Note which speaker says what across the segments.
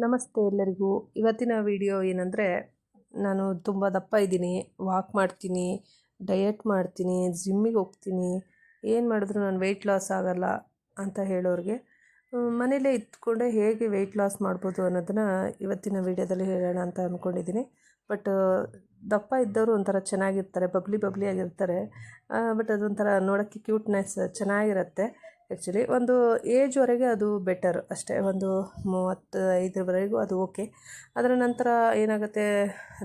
Speaker 1: ನಮಸ್ತೆ ಎಲ್ಲರಿಗೂ. ಇವತ್ತಿನ ವಿಡಿಯೋ ಏನಂದರೆ, ನಾನು ತುಂಬ ದಪ್ಪ ಇದ್ದೀನಿ, ವಾಕ್ ಮಾಡ್ತೀನಿ, ಡಯಟ್ ಮಾಡ್ತೀನಿ, ಜಿಮ್ಮಿಗೆ ಹೋಗ್ತೀನಿ, ಏನು ಮಾಡಿದ್ರು ನಾನು ವೆಯ್ಟ್ ಲಾಸ್ ಆಗಲ್ಲ ಅಂತ ಹೇಳೋರಿಗೆ ಮನೇಲೇ ಇದ್ಕೊಂಡೆ ಹೇಗೆ ವೆಯ್ಟ್ ಲಾಸ್ ಮಾಡ್ಬೋದು ಅನ್ನೋದನ್ನು ಇವತ್ತಿನ ವಿಡಿಯೋದಲ್ಲಿ ಹೇಳೋಣ ಅಂತ ಅಂದ್ಕೊಂಡಿದ್ದೀನಿ. ಬಟ್ ದಪ್ಪ ಇದ್ದವರು ಒಂಥರ ಚೆನ್ನಾಗಿರ್ತಾರೆ, ಬಬ್ಲಿ ಆಗಿರ್ತಾರೆ. ಬಟ್ ಅದೊಂಥರ ನೋಡೋಕ್ಕೆ ಕ್ಯೂಟ್ನೆಸ್ ಚೆನ್ನಾಗಿರುತ್ತೆ. ಆ್ಯಕ್ಚುಲಿ ಒಂದು ಏಜ್ವರೆಗೆ ಅದು ಬೆಟರ್ ಅಷ್ಟೇ, ಒಂದು 35ವರೆಗೂ ಅದು ಓಕೆ. ಅದರ ನಂತರ ಏನಾಗುತ್ತೆ,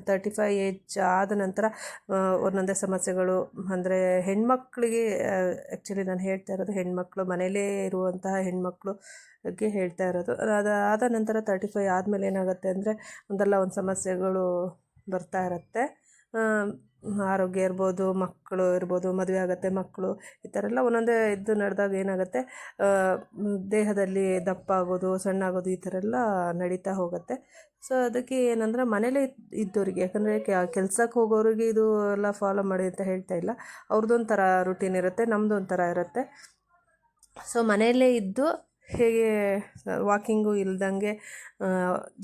Speaker 1: 35 ಏಜ್ ಆದ ನಂತರ ಒಂದೊಂದೇ ಸಮಸ್ಯೆಗಳು. ಅಂದರೆ ಹೆಣ್ಮಕ್ಳಿಗೆ ಆ್ಯಕ್ಚುಲಿ ನಾನು ಹೇಳ್ತಾ ಇರೋದು ಹೆಣ್ಮಕ್ಳು, ಮನೇಲೇ ಇರುವಂತಹ ಹೆಣ್ಮಕ್ಳಿಗೆ ಹೇಳ್ತಾ ಇರೋದು. ಅದಾದ ನಂತರ 35 ಆದಮೇಲೆ ಏನಾಗುತ್ತೆ ಅಂದರೆ ಒಂದು ಸಮಸ್ಯೆಗಳು ಬರ್ತಾ ಇರುತ್ತೆ. ಆರೋಗ್ಯ ಇರ್ಬೋದು, ಮಕ್ಕಳು ಇರ್ಬೋದು, ಮದುವೆ ಆಗುತ್ತೆ, ಮಕ್ಕಳು, ಈ ಥರ ಎಲ್ಲ ಒಂದೊಂದೇ ಇದ್ದು ನಡೆದಾಗ ಏನಾಗುತ್ತೆ, ದೇಹದಲ್ಲಿ ದಪ್ಪ ಆಗೋದು, ಸಣ್ಣ ಆಗೋದು, ಈ ಥರ ಎಲ್ಲ ನಡೀತಾ ಹೋಗುತ್ತೆ. ಸೊ ಅದಕ್ಕೆ ಏನಂದ್ರೆ ಮನೇಲೇ ಇದ್ದವರಿಗೆ, ಯಾಕಂದರೆ ಕೆಲ್ಸಕ್ಕೆ ಹೋಗೋರಿಗೆ ಇದು ಎಲ್ಲ ಫಾಲೋ ಮಾಡಿ ಅಂತ ಹೇಳ್ತಾ ಇಲ್ಲ, ಅವ್ರದ್ದೊಂಥರ ರೂಟೀನ್ ಇರುತ್ತೆ, ನಮ್ಮದೊಂಥರ ಇರುತ್ತೆ. ಸೊ ಮನೆಯಲ್ಲೇ ಇದ್ದು ಹೇಗೆ ವಾಕಿಂಗು ಇಲ್ದಂಗೆ,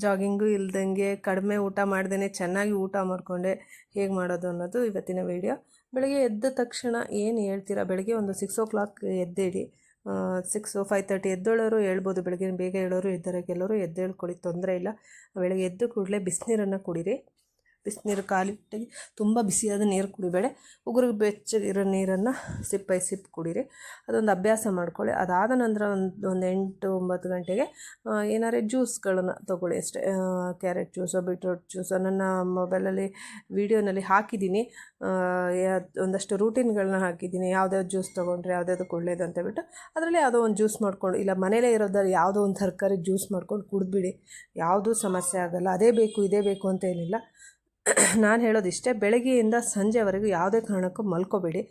Speaker 1: ಜಾಗಿಂಗು ಇಲ್ದಂಗೆ, ಕಡಿಮೆ ಊಟ ಮಾಡ್ದೇ ಚೆನ್ನಾಗಿ ಊಟ ಮಾಡಿಕೊಂಡೆ ಹೇಗೆ ಮಾಡೋದು ಅನ್ನೋದು ಇವತ್ತಿನ ವಿಡಿಯೋ. ಬೆಳಗ್ಗೆ ಎದ್ದ ತಕ್ಷಣ ಏನು ಹೇಳ್ತೀರಾ, ಬೆಳಗ್ಗೆ ಒಂದು 6 o'clock ಎದ್ದೇಳಿ. 5:30 ಎದ್ದೇಳೋರು ಹೇಳ್ಬೋದು, ಬೆಳಗ್ಗೆ ಬೇಗ ಹೇಳೋರು ಇದ್ದಾರೆ, ಕೆಲವರು ಎದ್ದೇಳ್ಕೊಳ್ಳಿ, ತೊಂದರೆ ಇಲ್ಲ. ಬೆಳಗ್ಗೆ ಎದ್ದು ಕೂಡಲೇ ಬಿಸಿನೀರನ್ನು ಕುಡೀರಿ. ಬಿಸಿನೀರು ಕಾಲಿಟ್ಟಿಗೆ ತುಂಬ ಬಿಸಿಯಾದ ನೀರು ಕುಡಿಬೇಡ, ಉಗುರಿಗೆ ಬೆಚ್ಚಗಿರೋ ನೀರನ್ನು ಸಿಪ್ ಬೈ ಸಿಪ್ ಕುಡೀರಿ. ಅದೊಂದು ಅಭ್ಯಾಸ ಮಾಡ್ಕೊಳ್ಳಿ. ಅದಾದ ನಂತರ ಒಂದು 8-9 ಗಂಟೆಗೆ ಏನಾರೇ ಜ್ಯೂಸ್ಗಳನ್ನು ತೊಗೊಳ್ಳಿ ಅಷ್ಟೇ. ಕ್ಯಾರೆಟ್ ಜ್ಯೂಸು, ಬೀಟ್ರೂಟ್ ಜ್ಯೂಸು, ನನ್ನ ಮೊಬೈಲಲ್ಲಿ ವೀಡಿಯೋನಲ್ಲಿ ಹಾಕಿದ್ದೀನಿ. ಒಂದಷ್ಟು ರೂಟೀನ್ಗಳನ್ನ ಹಾಕಿದ್ದೀನಿ, ಯಾವುದ್ಯಾವ್ದು ಜ್ಯೂಸ್ ತೊಗೊಂಡ್ರೆ ಯಾವುದ್ಯಾವ್ದಕ್ಕೆ ಒಳ್ಳೇದು ಅಂತ ಬಿಟ್ಟು ಅದರಲ್ಲಿ ಯಾವುದೋ ಒಂದು ಜ್ಯೂಸ್ ಮಾಡ್ಕೊಂಡು, ಇಲ್ಲ ಮನೇಲೇ ಇರೋದ್ರಲ್ಲಿ ಯಾವುದೋ ಒಂದು ತರಕಾರಿ ಜ್ಯೂಸ್ ಮಾಡ್ಕೊಂಡು ಕುಡಿದ್ಬಿಡಿ, ಯಾವುದೂ ಸಮಸ್ಯೆ ಆಗೋಲ್ಲ. ಅದೇ ಬೇಕು ಇದೇ ಬೇಕು ಅಂತ ಏನಿಲ್ಲ. ನಾನು ಹೇಳೋದಿಷ್ಟೇ, ಬೆಳಗ್ಗೆಯಿಂದ ಸಂಜೆವರೆಗೂ ಯಾವುದೇ ಕಾರಣಕ್ಕೂ ಮಲ್ಕೋಬೇಡಿ.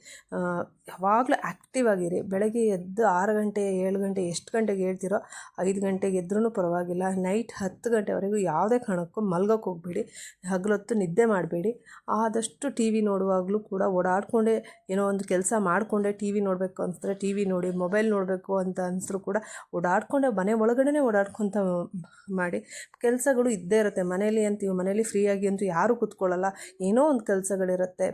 Speaker 1: ಯಾವಾಗಲೂ ಆ್ಯಕ್ಟಿವ್ ಆಗಿರಿ. ಬೆಳಗ್ಗೆ ಎದ್ದು 6 ಗಂಟೆ 7 ಗಂಟೆ ಎಷ್ಟು ಗಂಟೆಗೆ ಹೇಳ್ತಿರೋ, 5 ಗಂಟೆಗೆ ಎದ್ರೂ ಪರವಾಗಿಲ್ಲ. ನೈಟ್ 10 ಗಂಟೆವರೆಗೂ ಯಾವುದೇ ಕಾರಣಕ್ಕೂ ಮಲ್ಗೋಕ್ಕೆ ಹೋಗಬೇಡಿ. ಹಗಲೊತ್ತು ನಿದ್ದೆ ಮಾಡಬೇಡಿ. ಆದಷ್ಟು ಟಿ ವಿ ನೋಡುವಾಗಲೂ ಕೂಡ ಓಡಾಡಿಕೊಂಡೇ, ಏನೋ ಒಂದು ಕೆಲಸ ಮಾಡಿಕೊಂಡೇ ಟಿ ವಿ ನೋಡಬೇಕು ಅನಿಸಿದ್ರೆ ಟಿ ವಿ ನೋಡಿ, ಮೊಬೈಲ್ ನೋಡಬೇಕು ಅಂತ ಅನಿಸಿದ್ರು ಕೂಡ ಓಡಾಡಿಕೊಂಡೇ ಮನೆ ಒಳಗಡೆ ಓಡಾಡ್ಕೊತ ಮಾಡಿ. ಕೆಲಸಗಳು ಇದ್ದೇ ಇರುತ್ತೆ ಮನೇಲಿ ಅಂತೀವಿ, ಮನೇಲಿ ಫ್ರೀಯಾಗಿ ಅಂತೂ ಯಾರೂ ಕೂತ್ಕೊಳ್ಳಲ್ಲ, ಏನೋ ಒಂದು ಕೆಲಸಗಳಿರುತ್ತೆ.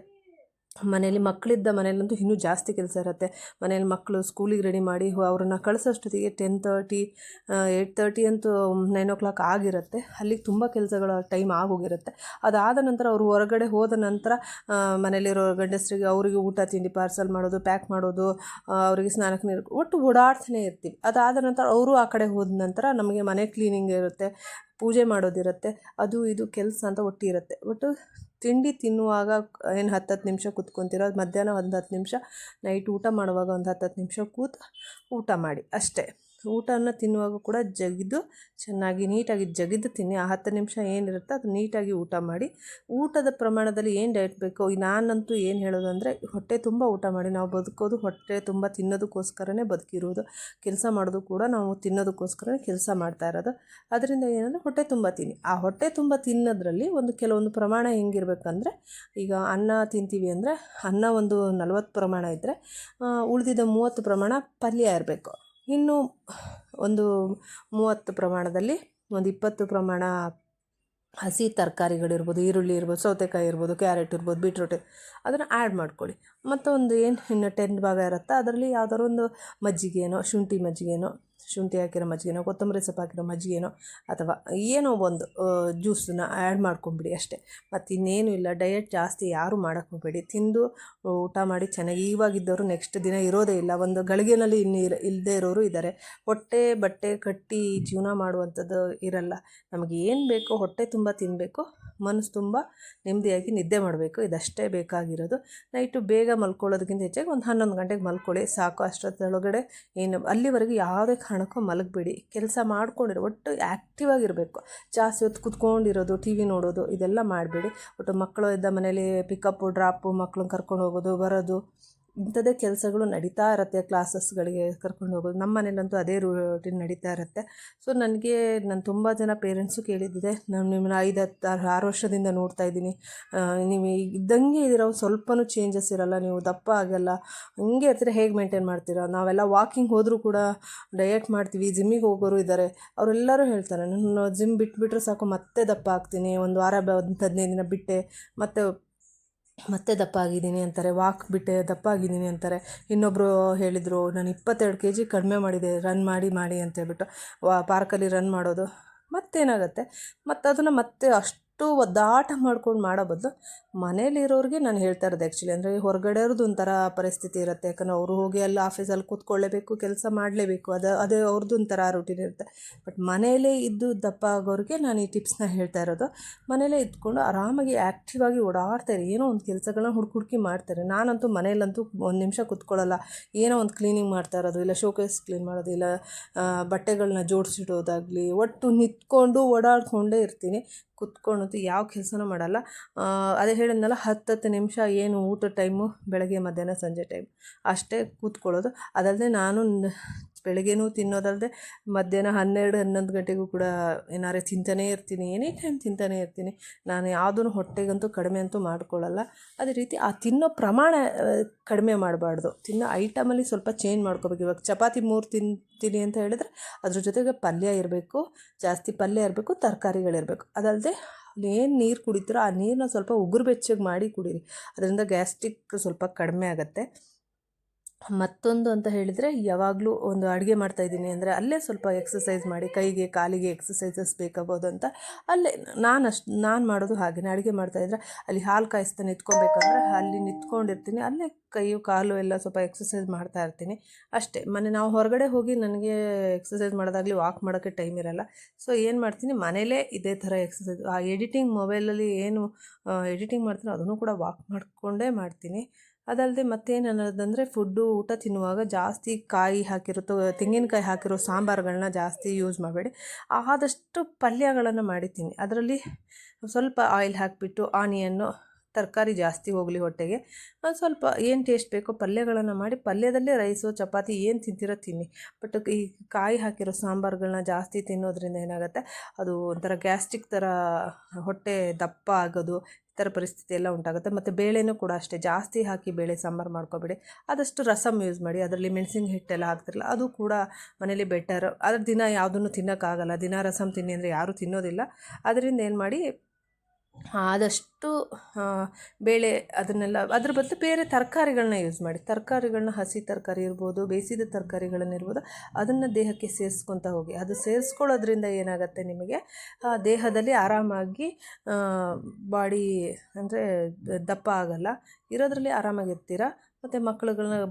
Speaker 1: ಮನೇಲಿ ಮಕ್ಕಳಿದ್ದ ಮನೇಲಂತೂ ಇನ್ನೂ ಜಾಸ್ತಿ ಕೆಲಸ ಇರುತ್ತೆ. ಮನೇಲಿ ಮಕ್ಕಳು ಸ್ಕೂಲಿಗೆ ರೆಡಿ ಮಾಡಿ ಅವ್ರನ್ನ ಕಳಿಸೋಷ್ಟೊತ್ತಿಗೆ 10:30 8:30 ಅಂತೂ 9 o'clock ಆಗಿರುತ್ತೆ. ಅಲ್ಲಿಗೆ ತುಂಬ ಕೆಲಸಗಳ ಟೈಮ್ ಆಗೋಗಿರುತ್ತೆ. ಅದಾದ ನಂತರ ಅವರು ಹೊರಗಡೆ ಹೋದ ನಂತರ ಮನೇಲಿರೋ ಗಂಡಸರಿಗೆ ಅವರಿಗೆ ಊಟ ತಿಂಡಿ ಪಾರ್ಸಲ್ ಮಾಡೋದು, ಪ್ಯಾಕ್ ಮಾಡೋದು, ಅವರಿಗೆ ಸ್ನಾನಕ್ಕೆ ನೀರು, ಒಟ್ಟು ಓಡಾಡ್ತಾನೆ ಇರ್ತೀವಿ. ಅದಾದ ನಂತರ ಅವರು ಆ ಕಡೆ ಹೋದ ನಂತರ ನಮಗೆ ಮನೆ ಕ್ಲೀನಿಂಗ್ ಇರುತ್ತೆ, ಪೂಜೆ ಮಾಡೋದಿರುತ್ತೆ, ಅದು ಇದು ಕೆಲಸ ಅಂತ ಒಟ್ಟಿರುತ್ತೆ. ಒಟ್ಟು ತಿಂಡಿ ತಿನ್ನುವಾಗ ಏನು 10 ನಿಮಿಷ ಕೂತ್ಕೊತಿರೋ, ಮಧ್ಯಾಹ್ನ ಒಂದು 10 ನಿಮಿಷ, ನೈಟ್ ಊಟ ಮಾಡುವಾಗ ಒಂದು 10 ನಿಮಿಷ ಕೂತು ಊಟ ಮಾಡಿ ಅಷ್ಟೇ. ಊಟನ ತಿನ್ನುವಾಗ ಕೂಡ ಜಗಿದು ಚೆನ್ನಾಗಿ ನೀಟಾಗಿ ಜಗಿದು ತಿನ್ನಿ. ಆ 10 ನಿಮಿಷ ಏನಿರುತ್ತೆ ಅದು ನೀಟಾಗಿ ಊಟ ಮಾಡಿ. ಊಟದ ಪ್ರಮಾಣದಲ್ಲಿ ಏನು ಡಯಟ್ ಬೇಕೋ, ನಾನಂತೂ ಏನು ಹೇಳೋದು ಅಂದರೆ, ಹೊಟ್ಟೆ ತುಂಬ ಊಟ ಮಾಡಿ. ನಾವು ಬದುಕೋದು ಹೊಟ್ಟೆ ತುಂಬ ತಿನ್ನೋದಕ್ಕೋಸ್ಕರನೇ ಬದುಕಿರೋದು. ಕೆಲಸ ಮಾಡೋದು ಕೂಡ ನಾವು ತಿನ್ನೋದಕ್ಕೋಸ್ಕರನೇ ಕೆಲಸ ಮಾಡ್ತಾ ಇರೋದು. ಅದರಿಂದ ಏನಂದರೆ ಹೊಟ್ಟೆ ತುಂಬ ತಿನ್ನಿ. ಆ ಹೊಟ್ಟೆ ತುಂಬ ತಿನ್ನೋದ್ರಲ್ಲಿ ಕೆಲವೊಂದು ಪ್ರಮಾಣ ಹೆಂಗಿರ್ಬೇಕಂದ್ರೆ, ಈಗ ಅನ್ನ ತಿಂತೀವಿ ಅಂದರೆ ಅನ್ನ ಒಂದು 40 ಪ್ರಮಾಣ ಇದ್ದರೆ ಉಳಿದಿದ್ದ 30 ಪ್ರಮಾಣ ಪಲ್ಯ ಇರಬೇಕು. ಇನ್ನು ಒಂದು 30 ಪ್ರಮಾಣದಲ್ಲಿ ಒಂದು 20 ಪ್ರಮಾಣ ಹಸಿ ತರಕಾರಿಗಳಿರ್ಬೋದು, ಈರುಳ್ಳಿ ಇರ್ಬೋದು, ಸೌತೆಕಾಯಿ ಇರ್ಬೋದು, ಕ್ಯಾರೆಟ್ ಇರ್ಬೋದು, ಬೀಟ್ರೂಟ್, ಅದನ್ನು ಆ್ಯಡ್ ಮಾಡ್ಕೊಳ್ಳಿ. ಮತ್ತು ಒಂದು ಇನ್ನು 10 ಭಾಗ ಇರುತ್ತೆ, ಅದರಲ್ಲಿ ಯಾವ್ದಾದ್ರು ಒಂದು ಮಜ್ಜಿಗೆನೋ, ಶುಂಠಿ ಹಾಕಿರೋ ಮಜ್ಜಿಗೆನೋ, ಕೊತ್ತಂಬರಿ ಸೊಪ್ಪು ಹಾಕಿರೋ ಮಜ್ಜಿಗೆನೋ, ಅಥವಾ ಏನೋ ಒಂದು ಜ್ಯೂಸನ್ನ ಆ್ಯಡ್ ಮಾಡ್ಕೊಂಬಿಡಿ ಅಷ್ಟೇ. ಮತ್ತು ಇನ್ನೇನು ಇಲ್ಲ. ಡಯಟ್ ಜಾಸ್ತಿ ಯಾರೂ ಮಾಡೋಕ್ಕೆ ಹೋಗಬೇಡಿ. ತಿಂದು ಊಟ ಮಾಡಿ ಚೆನ್ನಾಗಿ ಇವಾಗಿದ್ದವರು ನೆಕ್ಸ್ಟ್ ದಿನ ಇರೋದೇ ಇಲ್ಲ. ಒಂದು ಗಳಿಗೆನಲ್ಲಿ ಇಲ್ಲದೇ ಇರೋರು ಇದ್ದಾರೆ. ಹೊಟ್ಟೆ ಬಟ್ಟೆ ಕಟ್ಟಿ ಜೀವನ ಮಾಡುವಂಥದ್ದು ಇರಲ್ಲ. ನಮಗೆ ಏನು ಬೇಕೋ ಹೊಟ್ಟೆ ತುಂಬ ತಿನ್ನಬೇಕು, ಮನಸ್ಸು ತುಂಬ ನೆಮ್ಮದಿಯಾಗಿ ನಿದ್ದೆ ಮಾಡಬೇಕು, ಇದಷ್ಟೇ ಬೇಕಾಗಿರೋದು. ನೈಟು ಬೇಗ ಮಲ್ಕೊಳ್ಳೋದಕ್ಕಿಂತ ಹೆಚ್ಚಾಗಿ ಒಂದು 11 ಗಂಟೆಗೆ ಮಲ್ಕೊಳ್ಳಿ ಸಾಕು. ಅಷ್ಟೊತ್ತೊಳಗಡೆ ಏನು ಅಲ್ಲಿವರೆಗೂ ಯಾವುದೇ ಕಾರಣಕ್ಕೂ ಮಲಗಬೇಡಿ. ಕೆಲಸ ಮಾಡ್ಕೊಂಡಿರೋ, ಒಟ್ಟು ಆ್ಯಕ್ಟಿವ್ ಆಗಿರಬೇಕು. ಜಾಸ್ತಿ ಹೊತ್ತು ಕುತ್ಕೊಂಡಿರೋದು, ಟಿ ವಿ ನೋಡೋದು, ಇದೆಲ್ಲ ಮಾಡಬೇಡಿ. ಒಟ್ಟು ಮಕ್ಕಳು ಇದ್ದ ಮನೇಲಿ ಪಿಕಪ್ಪು ಡ್ರಾಪು, ಮಕ್ಕಳನ್ನ ಕರ್ಕೊಂಡು ಹೋಗೋದು ಬರೋದು, ಇಂಥದ್ದೇ ಕೆಲಸಗಳು ನಡೀತಾ ಇರುತ್ತೆ. ಕ್ಲಾಸಸ್ಗಳಿಗೆ ಕರ್ಕೊಂಡು ಹೋಗೋದು, ನಮ್ಮ ಮನೇಲಂತೂ ಅದೇ ರೂಟೀನ್ ನಡೀತಾ ಇರುತ್ತೆ. ಸೊ ನನಗೆ ನಾನು ತುಂಬ ಜನ ಪೇರೆಂಟ್ಸು ಕೇಳಿದ್ದಿದೆ, ನಾನು ನಿಮ್ಮನ್ನ 5-6 ವರ್ಷದಿಂದ ನೋಡ್ತಾ ಇದ್ದೀನಿ, ನೀವು ಇದ್ದಂಗೆ ಇದ್ದೀರ, ಸ್ವಲ್ಪನೂ ಚೇಂಜಸ್ ಇರೋಲ್ಲ, ನೀವು ದಪ್ಪ ಆಗಲ್ಲ, ಹಂಗೆ ಇರ್ತೀರ, ಹೇಗೆ ಮೇಂಟೈನ್ ಮಾಡ್ತೀರಾ? ನಾವೆಲ್ಲ ವಾಕಿಂಗ್ ಹೋದರೂ ಕೂಡ ಡಯಟ್ ಮಾಡ್ತೀವಿ, ಜಿಮ್ಮಿಗೆ ಹೋಗೋರು ಇದ್ದಾರೆ, ಅವರೆಲ್ಲರೂ ಹೇಳ್ತಾರೆ ನಾನು ಜಿಮ್ ಬಿಟ್ಬಿಟ್ರೆ ಸಾಕು ಮತ್ತೆ ದಪ್ಪ ಆಗ್ತೀನಿ, ಒಂದು ವಾರ 15 ದಿನ ಬಿಟ್ಟೆ ಮತ್ತೆ ದಪ್ಪ ಆಗಿದ್ದೀನಿ ಅಂತಾರೆ, ವಾಕ್ ಬಿಟ್ಟೆ ದಪ್ಪ ಆಗಿದ್ದೀನಿ ಅಂತಾರೆ. ಇನ್ನೊಬ್ಬರು ಹೇಳಿದರು, ನಾನು 22 kg ಕಡಿಮೆ ಮಾಡಿದೆ ರನ್ ಮಾಡಿ ಅಂತೇಳ್ಬಿಟ್ಟು, ಪಾರ್ಕಲ್ಲಿ ರನ್ ಮಾಡೋದು. ಮತ್ತೇನಾಗುತ್ತೆ, ಮತ್ತು ಅದನ್ನು ಮತ್ತೆ ಅಷ್ಟು ಒದ್ದಾಟ ಮಾಡ್ಕೊಂಡು ಮಾಡೋ ಬದಲು ಮನೇಲಿರೋರಿಗೆ ನಾನು ಹೇಳ್ತಾ ಇರೋದು ಆ್ಯಕ್ಚುಲಿ, ಅಂದರೆ ಹೊರಗಡೆಯವ್ರದ್ದು ಒಂಥರ ಪರಿಸ್ಥಿತಿ ಇರುತ್ತೆ, ಯಾಕಂದರೆ ಅವರು ಹೋಗಿ ಅಲ್ಲಿ ಆಫೀಸಲ್ಲಿ ಕೂತ್ಕೊಳ್ಳೇಬೇಕು, ಕೆಲಸ ಮಾಡಲೇಬೇಕು, ಅದೇ ಅವ್ರದ್ದು ಒಂಥರ ರೂಟೀನ್ ಇರುತ್ತೆ. ಬಟ್ ಮನೆಯಲ್ಲೇ ಇದ್ದು ದಪ್ಪ ಆಗೋರಿಗೆ ನಾನು ಈ ಟಿಪ್ಸ್ನ ಹೇಳ್ತಾ ಇರೋದು. ಮನೇಲೇ ಇದ್ಕೊಂಡು ಆರಾಮಾಗಿ ಆ್ಯಕ್ಟಿವ್ ಆಗಿ ಓಡಾಡ್ತಾರೆ, ಏನೋ ಒಂದು ಕೆಲಸಗಳನ್ನ ಹುಡುಕಿ ಮಾಡ್ತಾರೆ. ನಾನಂತೂ ಮನೇಲಂತೂ ಒಂದು ನಿಮಿಷ ಕೂತ್ಕೊಳ್ಳಲ್ಲ, ಏನೋ ಒಂದು ಕ್ಲೀನಿಂಗ್ ಮಾಡ್ತಾ ಇರೋದು, ಇಲ್ಲ ಶೋಕೇಸ್ ಕ್ಲೀನ್ ಮಾಡೋದು, ಇಲ್ಲ ಬಟ್ಟೆಗಳನ್ನ ಜೋಡಿಸಿಡೋದಾಗಲಿ, ಒಟ್ಟು ನಿಂತ್ಕೊಂಡು ಓಡಾಡ್ಕೊಂಡೇ ಇರ್ತೀನಿ. ಕುತ್ಕೊಳ್ಳೋದು ಯಾವ ಕೆಲಸನೂ ಮಾಡಲ್ಲ. ಅದೇ ಹೇಳಿದ್ನಲ್ಲ, 10 ನಿಮಿಷ ಏನು ಊಟದ ಟೈಮು, ಬೆಳಗ್ಗೆ ಮಧ್ಯಾಹ್ನ ಸಂಜೆ ಟೈಮ್ ಅಷ್ಟೇ ಕೂತ್ಕೊಳ್ಳೋದು. ಅದಲ್ಲದೆ ನಾನು ಬೆಳಗ್ಗೆನೂ ತಿನ್ನೋದಲ್ಲದೆ ಮಧ್ಯಾಹ್ನ 12-11 ಗಂಟೆಗೂ ಕೂಡ ಏನಾರೇ ತಿಂತಾನೇ ಇರ್ತೀನಿ, ಎನಿ ಟೈಮ್ ತಿಂತಾನೇ ಇರ್ತೀನಿ. ನಾನು ಯಾವುದೂ ಹೊಟ್ಟೆಗಂತೂ ಕಡಿಮೆ ಅಂತೂ ಮಾಡ್ಕೊಳ್ಳಲ್ಲ. ಅದೇ ರೀತಿ ಆ ತಿನ್ನೋ ಪ್ರಮಾಣ ಕಡಿಮೆ ಮಾಡಬಾರ್ದು, ತಿನ್ನೋ ಐಟಮಲ್ಲಿ ಸ್ವಲ್ಪ ಚೇಂಜ್ ಮಾಡ್ಕೋಬೇಕು. ಇವಾಗ ಚಪಾತಿ 3 ತಿಂತೀನಿ ಅಂತ ಹೇಳಿದ್ರೆ ಅದ್ರ ಜೊತೆಗೆ ಪಲ್ಯ ಇರಬೇಕು, ಜಾಸ್ತಿ ಪಲ್ಯ ಇರಬೇಕು, ತರಕಾರಿಗಳಿರಬೇಕು. ಅದಲ್ಲದೆ ಏನು ನೀರು ಕುಡಿತೀರೋ ಆ ನೀರನ್ನ ಸ್ವಲ್ಪ ಉಗುರು ಬೆಚ್ಚಗೆ ಮಾಡಿ ಕುಡೀರಿ, ಅದರಿಂದ ಗ್ಯಾಸ್ಟ್ರಿಕ್ ಸ್ವಲ್ಪ ಕಡಿಮೆ ಆಗುತ್ತೆ. ಮತ್ತೊಂದು ಅಂತ ಹೇಳಿದರೆ, ಯಾವಾಗಲೂ ಒಂದು ಅಡುಗೆ ಮಾಡ್ತಾಯಿದ್ದೀನಿ ಅಂದರೆ ಅಲ್ಲೇ ಸ್ವಲ್ಪ ಎಕ್ಸಸೈಸ್ ಮಾಡಿ, ಕೈಗೆ ಕಾಲಿಗೆ ಎಕ್ಸಸೈಸಸ್ ಬೇಕಾಗ್ಬೋದು ಅಂತ ಅಲ್ಲೇ ನಾನು ಮಾಡೋದು ಹಾಗೆಯೇ. ಅಡುಗೆ ಮಾಡ್ತಾಯಿದ್ರೆ ಅಲ್ಲಿ ಹಾಲು ಕಾಯಿಸ್ತಾ ನಿಂತ್ಕೊಬೇಕಂದ್ರೆ ಅಲ್ಲಿ ನಿಂತ್ಕೊಂಡಿರ್ತೀನಿ, ಅಲ್ಲೇ ಕೈಯು ಕಾಲು ಎಲ್ಲ ಸ್ವಲ್ಪ ಎಕ್ಸಸೈಸ್ ಮಾಡ್ತಾ ಇರ್ತೀನಿ ಅಷ್ಟೇ. ನಾವು ಹೊರಗಡೆ ಹೋಗಿ ನನಗೆ ಎಕ್ಸಸೈಸ್ ಮಾಡೋದಾಗಲಿ ವಾಕ್ ಮಾಡೋಕ್ಕೆ ಟೈಮ್ ಇರೋಲ್ಲ. ಸೊ ಏನು ಮಾಡ್ತೀನಿ, ಮನೇಲೇ ಇದೇ ಥರ ಎಕ್ಸಸೈಸ್, ಆ ಎಡಿಟಿಂಗ್ ಮೊಬೈಲಲ್ಲಿ ಏನು ಎಡಿಟಿಂಗ್ ಮಾಡ್ತೀನಿ ಅದನ್ನು ಕೂಡ ವಾಕ್ ಮಾಡಿಕೊಂಡೇ ಮಾಡ್ತೀನಿ. ಅದಲ್ಲದೆ ಮತ್ತೇನು ಅನ್ನೋದಂದರೆ, ಊಟ ತಿನ್ನುವಾಗ ಜಾಸ್ತಿ ಕಾಯಿ ಹಾಕಿರೋ ತೆಂಗಿನಕಾಯಿ ಹಾಕಿರೋ ಸಾಂಬಾರುಗಳನ್ನ ಜಾಸ್ತಿ ಯೂಸ್ ಮಾಡಬೇಡಿ. ಆದಷ್ಟು ಪಲ್ಯಗಳನ್ನು ಮಾಡಿದ್ದೀನಿ, ಅದರಲ್ಲಿ ಸ್ವಲ್ಪ ಆಯಿಲ್ ಹಾಕಿಬಿಟ್ಟು ಆನಿಯನ್ನು, ತರಕಾರಿ ಜಾಸ್ತಿ ಹೋಗಲಿ ಹೊಟ್ಟೆಗೆ, ಸ್ವಲ್ಪ ಏನು ಟೇಸ್ಟ್ ಬೇಕೋ ಪಲ್ಯಗಳನ್ನು ಮಾಡಿ, ಪಲ್ಯದಲ್ಲೇ ರೈಸು ಚಪಾತಿ ಏನು ತಿಂತೀರೋ ತಿನ್ನಿ. ಬಟ್ ಈ ಕಾಯಿ ಹಾಕಿರೋ ಸಾಂಬಾರುಗಳನ್ನ ಜಾಸ್ತಿ ತಿನ್ನೋದ್ರಿಂದ ಏನಾಗುತ್ತೆ, ಅದು ಒಂಥರ ಗ್ಯಾಸ್ಟ್ರಿಕ್ ಥರ ಹೊಟ್ಟೆ ದಪ್ಪ ಆಗೋದು, ಈ ಥರ ಪರಿಸ್ಥಿತಿ ಎಲ್ಲ ಉಂಟಾಗುತ್ತೆ. ಮತ್ತು ಬೇಳೆನೂ ಕೂಡ ಅಷ್ಟೇ, ಜಾಸ್ತಿ ಹಾಕಿ ಬೇಳೆ ಸಾಂಬಾರು ಮಾಡ್ಕೊಬೇಡಿ, ಆದಷ್ಟು ರಸಮ್ ಯೂಸ್ ಮಾಡಿ, ಅದರಲ್ಲಿ ಮೆಣಸಿನ ಹಿಟ್ಟೆಲ್ಲ ಹಾಕ್ತಿರಲ್ಲ ಅದು ಕೂಡ ಮನೇಲಿ ಬೆಟರ್. ಅದ್ರ ದಿನ ಯಾವುದನ್ನು ತಿನ್ನೋಕ್ಕಾಗಲ್ಲ, ದಿನ ರಸಮ್ ತಿನ್ನಿ ಅಂದರೆ ಯಾರೂ ತಿನ್ನೋದಿಲ್ಲ. ಅದರಿಂದ ಏನು ಮಾಡಿ, ಆದಷ್ಟು ಬೇಳೆ ಅದನ್ನೆಲ್ಲ ಅದ್ರ ಬದಲು ಬೇರೆ ತರಕಾರಿಗಳನ್ನ ಯೂಸ್ ಮಾಡಿ. ತರಕಾರಿಗಳನ್ನ, ಹಸಿ ತರಕಾರಿ ಇರ್ಬೋದು, ಬೇಯಿಸಿದ ತರಕಾರಿಗಳನ್ನಿರ್ಬೋದು, ಅದನ್ನು ದೇಹಕ್ಕೆ ಸೇರಿಸ್ಕೊತಾ ಹೋಗಿ. ಅದು ಸೇರಿಸ್ಕೊಳ್ಳೋದ್ರಿಂದ ಏನಾಗುತ್ತೆ, ನಿಮಗೆ ದೇಹದಲ್ಲಿ ಆರಾಮಾಗಿ ಬಾಡಿ ಅಂದರೆ ದಪ್ಪ ಆಗಲ್ಲ, ಇರೋದ್ರಲ್ಲಿ ಆರಾಮಾಗಿರ್ತೀರ. ಮತ್ತು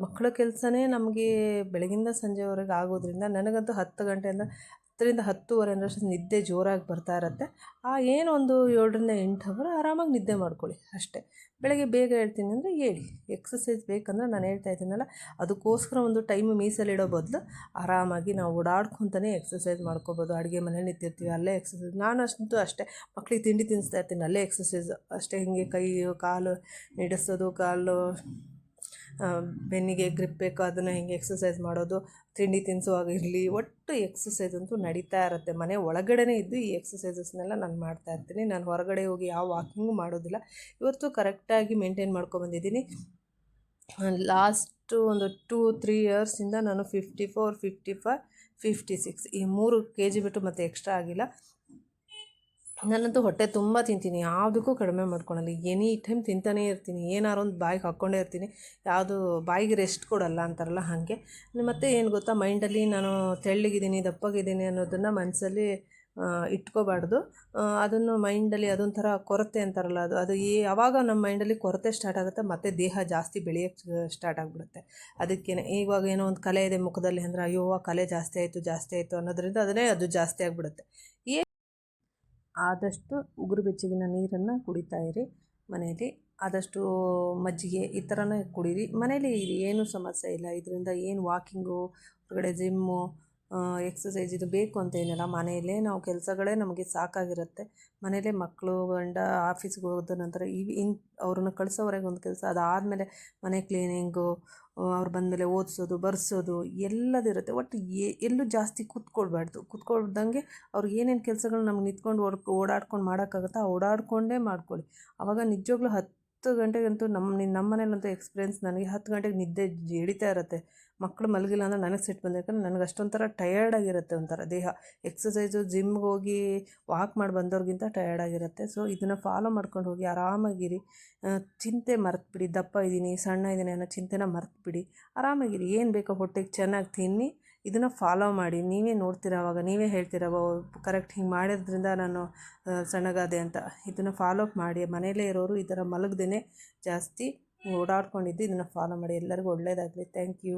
Speaker 1: ಮಕ್ಕಳ ಕೆಲಸನೇ ನಮಗೆ ಬೆಳಗಿಂದ ಸಂಜೆವರೆಗೆ ಆಗೋದ್ರಿಂದ ನನಗಂತೂ 10 ಗಂಟೆಯಿಂದ 10ರಿಂದ 10:30 ಅಂದರೆ ನಿದ್ದೆ ಜೋರಾಗಿ ಬರ್ತಾ ಇರುತ್ತೆ. ಏನು ಒಂದು 7-8 ಅವರ್ ಆರಾಮಾಗಿ ನಿದ್ದೆ ಮಾಡ್ಕೊಳ್ಳಿ ಅಷ್ಟೇ. ಬೆಳಗ್ಗೆ ಬೇಗ ಹೇಳ್ತೀನಿ ಅಂದರೆ ಹೇಳಿ, ಎಕ್ಸಸೈಸ್ ಬೇಕಂದ್ರೆ ನಾನು ಹೇಳ್ತಾ ಇದ್ದೀನಲ್ಲ, ಅದಕ್ಕೋಸ್ಕರ ಒಂದು ಟೈಮ್ ಮೀಸಲಿಡೋ ಬದಲು ಆರಾಮಾಗಿ ನಾವು ಓಡಾಡ್ಕೊತಾನೆ ಎಕ್ಸಸೈಸ್ ಮಾಡ್ಕೋಬೋದು. ಅಡುಗೆ ಮನೇಲಿ ನಿಂತಿರ್ತೀವಿ, ಅಲ್ಲೇ ಎಕ್ಸಸೈಸ್. ನಾನು ಅಷ್ಟೇ ಮಕ್ಳಿಗೆ ತಿಂಡಿ ತಿನ್ನಿಸ್ತಾ ಇರ್ತೀನಿ, ಅಲ್ಲೇ ಎಕ್ಸಸೈಸ್ ಅಷ್ಟೇ. ಹೀಗೆ ಕೈ ಕಾಲು ಹಿಡಿಸೋದು, ಕಾಲು ಬೆನ್ನಿಗೆ ಗ್ರಿಪ್ ಬೇಕು ಅದನ್ನು ಹಿಂಗೆ ಎಕ್ಸಸೈಸ್ ಮಾಡೋದು, ತಿಂಡಿ ತಿನ್ನಿಸುವಾಗ ಇರಲಿ, ಒಟ್ಟು ಎಕ್ಸಸೈಸ್ ಅಂತೂ ನಡೀತಾ ಇರುತ್ತೆ. ಮನೆ ಒಳಗಡೆನೇ ಇದ್ದು ಈ ಎಕ್ಸಸೈಸಸ್ನೆಲ್ಲ ನಾನು ಮಾಡ್ತಾಯಿರ್ತೀನಿ. ನಾನು ಹೊರಗಡೆ ಹೋಗಿ ಯಾವ ವಾಕಿಂಗು ಮಾಡೋದಿಲ್ಲ. ಇವತ್ತು ಕರೆಕ್ಟಾಗಿ ಮೇಂಟೈನ್ ಮಾಡ್ಕೊಬಂದಿದ್ದೀನಿ. ಲಾಸ್ಟು ಒಂದು 2-3 ಇಯರ್ಸಿಂದ ನಾನು 54, 55, 56 ಈ 3 kg ಬಿಟ್ಟು ಮತ್ತೆ ಎಕ್ಸ್ಟ್ರಾ ಆಗಿಲ್ಲ. ನಾನಂತೂ ಹೊಟ್ಟೆ ತುಂಬ ತಿಂತೀನಿ, ಯಾವುದಕ್ಕೂ ಕಡಿಮೆ ಮಾಡ್ಕೊಳಲ್ಲ, ಎನಿ ಟೈಮ್ ತಿಂತಾನೇ ಇರ್ತೀನಿ, ಏನಾರು ಒಂದು ಬಾಯಿಗೆ ಹಾಕ್ಕೊಂಡೇ ಇರ್ತೀನಿ, ಯಾವುದು ಬಾಯಿಗೆ ರೆಸ್ಟ್ ಕೊಡಲ್ಲ ಅಂತಾರಲ್ಲ ಹಾಗೆ. ಮತ್ತು ಏನು ಗೊತ್ತಾ, ಮೈಂಡಲ್ಲಿ ನಾನು ತೆಳ್ಳಗಿದ್ದೀನಿ, ದಪ್ಪಗಿದ್ದೀನಿ ಅನ್ನೋದನ್ನು ಮನಸ್ಸಲ್ಲಿ ಇಟ್ಕೋಬಾರ್ದು. ಅದನ್ನು ಮೈಂಡಲ್ಲಿ ಅದೊಂಥರ ಕೊರತೆ ಅಂತಾರಲ್ಲ, ಅದು ಯಾವಾಗ ನಮ್ಮ ಮೈಂಡಲ್ಲಿ ಕೊರತೆ ಸ್ಟಾರ್ಟ್ ಆಗುತ್ತೆ ಮತ್ತು ದೇಹ ಜಾಸ್ತಿ ಬೆಳೆಯೋಕ್ಕೆ ಸ್ಟಾರ್ಟ್ ಆಗಿಬಿಡುತ್ತೆ. ಅದಕ್ಕೇ ಇವಾಗ ಏನೋ ಒಂದು ಕಲೆ ಇದೆ ಮುಖದಲ್ಲಿ ಅಂದರೆ, ಅಯ್ಯೋ ಆ ಕಲೆ ಜಾಸ್ತಿ ಆಯಿತು ಅನ್ನೋದ್ರಿಂದ ಅದು ಜಾಸ್ತಿ ಆಗಿಬಿಡುತ್ತೆ. ಆದಷ್ಟು ಉಗುರು ಬೆಚ್ಚಗಿನ ನೀರನ್ನು ಕುಡಿತಾ ಇರಿ ಮನೆಯಲ್ಲಿ. ಆದಷ್ಟು ಮಜ್ಜಿಗೆ ಈ ಥರನೇ ಕುಡೀರಿ. ಮನೇಲಿ ಏನೂ ಸಮಸ್ಯೆ ಇಲ್ಲ ಇದರಿಂದ. ಏನು ವಾಕಿಂಗು, ಹೊರಗಡೆ ಜಿಮ್ಮು ಎಕ್ಸಸೈಸ್ ಇದು ಬೇಕು ಅಂತ ಏನಿಲ್ಲ, ಮನೆಯಲ್ಲೇ ನಾವು ಕೆಲಸಗಳೇ ನಮಗೆ ಸಾಕಾಗಿರುತ್ತೆ. ಮನೇಲೇ ಮಕ್ಕಳು ಗಂಡ ಆಫೀಸ್ಗೆ ಹೋದ ನಂತರ ಅವ್ರನ್ನ ಕಳಿಸೋವರೆಗೆ ಒಂದು ಕೆಲಸ, ಅದಾದಮೇಲೆ ಮನೆ ಕ್ಲೀನಿಂಗು, ಅವ್ರು ಬಂದಮೇಲೆ ಓದಿಸೋದು ಬರೆಸೋದು ಎಲ್ಲದಿರುತ್ತೆ. ಒಟ್ಟು ಎಲ್ಲೂ ಜಾಸ್ತಿ ಕೂತ್ಕೊಳ್ದಂಗೆ ಅವ್ರಿಗೆ ಏನೇನು ಕೆಲಸಗಳು ನಮ್ಗೆ ನಿಂತ್ಕೊಂಡು ಓಡಾಡ್ಕೊಂಡು ಮಾಡೋಕ್ಕಾಗುತ್ತೋ ಓಡಾಡಿಕೊಂಡೇ ಮಾಡ್ಕೊಳ್ಳಿ. ಆವಾಗ ನಿಜವಾಗ್ಲೂ 10 ಗಂಟೆಗಂತೂ ನಮ್ಮ ಮನೇಲಂತೂ ಎಕ್ಸ್ಪೀರಿಯೆನ್ಸ್, ನನಗೆ 10 ಗಂಟೆಗೆ ನಿದ್ದೆ ಹಿಡಿತಾ ಇರುತ್ತೆ. ಮಕ್ಕಳು ಮಲಗಿಲ್ಲ ಅಂದರೆ ನನಗೆ ಸಿಟ್ಟು ಬಂದು, ಯಾಕಂದರೆ ನನಗೆ ಅಷ್ಟೊಂಥರ ಟಯರ್ಡಾಗಿರುತ್ತೆ, ಒಂಥರ ದೇಹ. ಎಕ್ಸಸೈಸು ಜಿಮ್ಗೆ ಹೋಗಿ ವಾಕ್ ಮಾಡಿ ಬಂದವ್ರಿಗಿಂತ ಟಯರ್ಡಾಗಿರುತ್ತೆ. ಸೊ ಇದನ್ನು ಫಾಲೋ ಮಾಡ್ಕೊಂಡು ಹೋಗಿ ಆರಾಮಾಗಿರಿ. ಚಿಂತೆ ಮರೆತುಬಿಡಿ. ದಪ್ಪ ಇದ್ದೀನಿ ಸಣ್ಣ ಇದ್ದೀನಿ ಅನ್ನೋ ಚಿಂತೆನ ಮರೆತುಬಿಡಿ. ಆರಾಮಾಗಿರಿ. ಏನು ಬೇಕೋ ಹೊಟ್ಟೆಗೆ ಚೆನ್ನಾಗಿ ತಿನ್ನಿ. ಇದನ್ನು ಫಾಲೋ ಮಾಡಿ. ನೀವೇ ನೋಡ್ತೀರ, ಆವಾಗ ನೀವೇ ಹೇಳ್ತೀರ, ಕರೆಕ್ಟ್ ಹಿಂಗೆ ಮಾಡಿದ್ರಿಂದ ನಾನು ಸಣ್ಣಗಾದೆ ಅಂತ. ಇದನ್ನು ಫಾಲೋ ಮಾಡಿ. ಮನೆಯಲ್ಲೇ ಇರೋರು ಈ ಥರ ಮಲಗದೇ ಜಾಸ್ತಿ ಓಡಾಡ್ಕೊಂಡಿದ್ದು ಇದನ್ನು ಫಾಲೋ ಮಾಡಿ. ಎಲ್ಲರಿಗೂ ಒಳ್ಳೆಯದಾಗಲಿ. Thank you.